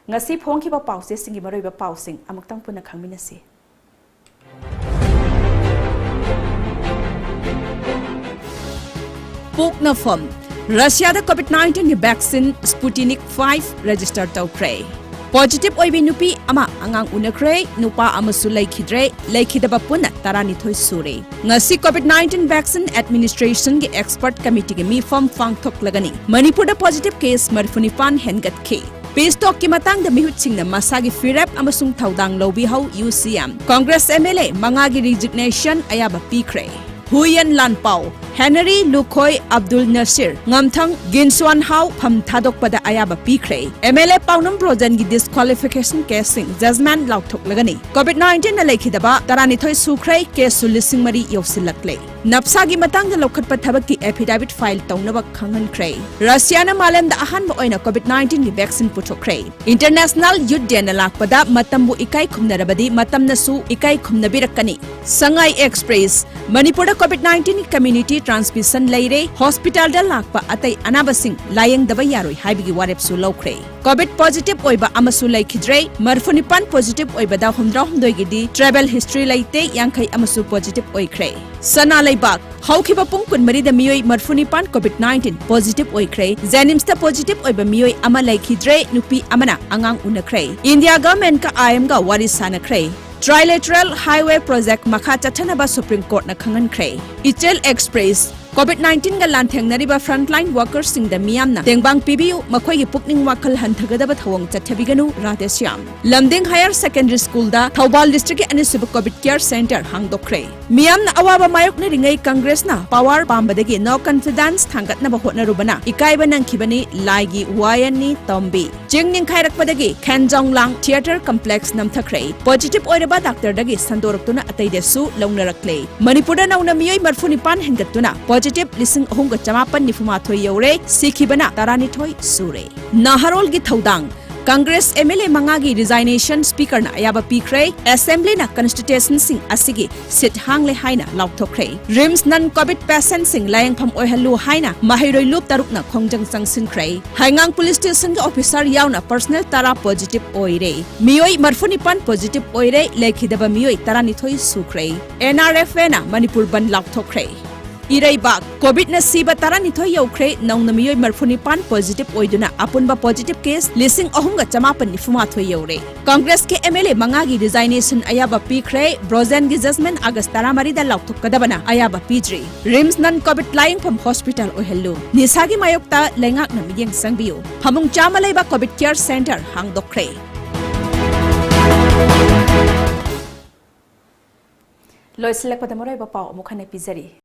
Ngasi Fongkhiba Pwsing Singgi Maru Oiba Pwsing amuktang puna khangminasi. Pukna form Russia COVID-19 vaccine Sputnik 5 register tawkre. Positive oibi nupi ama angang unakre nupa amasu laikhidre laikhidaba puna taranithoi sure. Ngasi COVID-19 vaccine administration ge expert committee ge mi form fangthok lagani. Manipur da positive case marfunipan hengat ke. Pistok ki matang da mihut singna masagi firep amasung thaudang lobi hau UCM. Congress MLA mangagi resignation ayaba pikre. Huyen Lanpao, Henry Lukhoi Abdul Nasir, Ngamthang Ginswan Hau Pham Thadok pada ayaba pikre. MLA Paunam Projan gi disqualification casing judgment lauthok lagani. COVID-19 na laikhidaba taranithoi sukrai case sulising mari yosilakle. Napsagi matang da lokhat pathabak ki affidavit file taunaba khanghan kray. Russia na malam da ahan ba oina COVID-19 gi vaccine puthokre. International Youth Day na lakpada matambu ikai khumnarabadi matamna su ikai khumnabirakani. Sangai Express Manipur da COVID-19 community transmission leire hospital da lakpa atai anabasing layang daba yaroi haibigi warep su lokre. COVID positive oiba amasu laikhidre marfunipan positive oiba da humdra humdoi gidi travel history laite yangkai amasu positive oikre. Sana laibak Hawkhiba pung kunmari da miyoi marfunipan COVID-19 positive oikre. Jenims da positive oiba miyoi ama laikhidre nupi amana angang unakre. India government ka IM ga wari sanakre. Trilateral Highway Project makha chathanaba Supreme Court na khangan kre. Ichel Express COVID-19 ga lanthengnariba frontline workers sing da miyamna tengbang pibiu makhoi gi pukning wakal hanthagada thawang chathabiganu Radhesyam. Lamding Higher Secondary School da Thawbal District Anisuba COVID Care Center hangdokre. Miyamna awaba mayok na ringai Congress na power pambadagi no confidence thangatnaba hotnarubana ikaiba nangkhibani laigi wayani tombi. Jingning khairakpadagi Khenjonglang Theatre Complex namthakre. Positive oiraba doctor dagi sandoraktuna ataidesu longnarakle. Manipurda nauna miyoi marfunipan hengatuna positive lising ahunga chamapan nifumathoi yore sikhibana taranithoi sure. Naharol gi thaudang Congress MLA mangagi resignation speaker na ayaba pikre assembly na constitution sing asigi sit hangle haina lauthokre. Rims non COVID patient sing layang pham oihalu haina mahiroi loop taruk na khongjang sangsin kre. Haingang police station ga officer yauna personal tara positive oire. Miyoi marfunipan positive oire lekhidaba miyoi taranithoi sukre. NRF na Manipur ban lauthokre. Iraiba COVID na siba taranithoi yokre naung namiyoi marfunipan positive oiduna apunba positive case lising ahunga chamapan nifumathoi yore. Congress ke MLA mangagi resignation ayaba pikre brozen gi judgment August taramari da lauthokadabana ayaba pijri. Rims non COVID lying from hospital ohellu. Nisagi mayokta lengak na miyeng sangbiu. Phamung chamalai ba COVID care center hangdokre. Loisilak pada Maru Oiba Pau mukhane pizari.